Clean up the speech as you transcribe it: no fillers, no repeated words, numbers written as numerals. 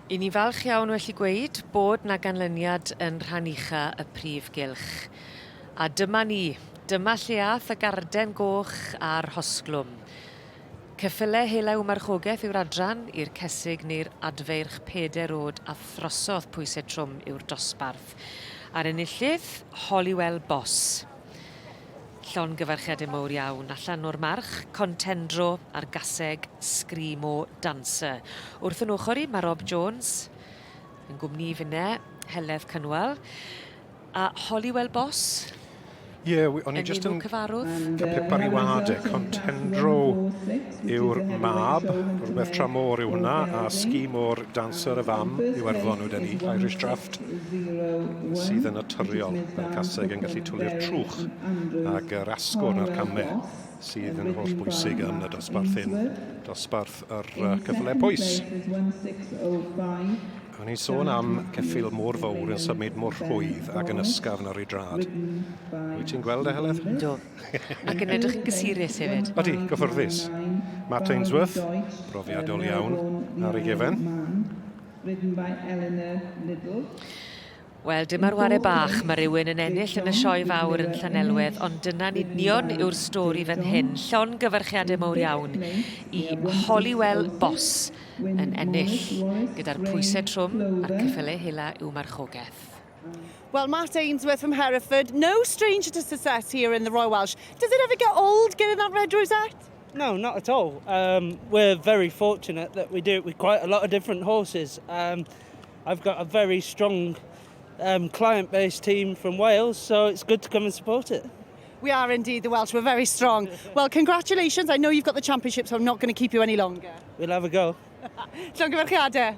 I ni falch iawn felly gweud bod na ganlyniad yn rhan ucha y prif gylch. A dyma ni, dyma lle ath y garden goch a'r hosglwm. Ceffylau Hela Marchogaeth yw'r adran i'r cesig neu'r adfeirch 4 o'd a throsodd Pwysau Trwm yw'r dosbarth. A'r enillydd, Holywell Boss. Llongyfarchiadau mowr iawn allan o'r march, contendro a'r gaseg Screamo Dancer. Wrth yn ochr i, mae Rob Jones yn gwmni fyne, Heledd Cynwal. A Holywell Boss, Ie, o'n i jyst yn cypip ar ei wadau. Contendro yw'r mab, rhywbeth tramor yw hwnna, a Screamo Dancer y fam yw erfon nhw dyn ni, Irish Draft, sydd yn naturiol. Mae'r caseg yn gallu twli'r trwch ac yr asgwrn a'r camau sydd yn holl bwysig yn y dosbarth hyn. Dosbarth yr cyffylau pwys. O'n i'n sôn am ceffyl mor fawr yn symud mor rhwydd ac yn ysgafn ar ei drad. Wyt ti'n gweld e, Heledd? Do. Ac yn edrych yn gysurus hefyd. Odi, gyffyrddus. Matt Ainsworth, profiadol iawn ar ei gefen. Wel, dim ar ware bach mae rhywun yn ennill yn y sioe fawr yn Llanelwedd, ond dyna'n union yw'r stori fan hyn. Llongyfarchiadau mowr iawn i Holywell Boss yn ennill gyda'r Pwysau Trwm a'r Ceffylau Hela Marchogaeth. Well, Matt Ainsworth from Hereford, no stranger to success here in the Royal Welsh. Does it ever get old getting that red rosette? No, not at all. We're very fortunate that we do it with quite a lot of different horses. I've got a very strong client-based team from Wales, so it's good to come and support it. We are indeed, the Welsh. We're very strong. Well, congratulations. I know you've got the championship, so I'm not going to keep you any longer. We'll have a go. Llongyfarchiadau.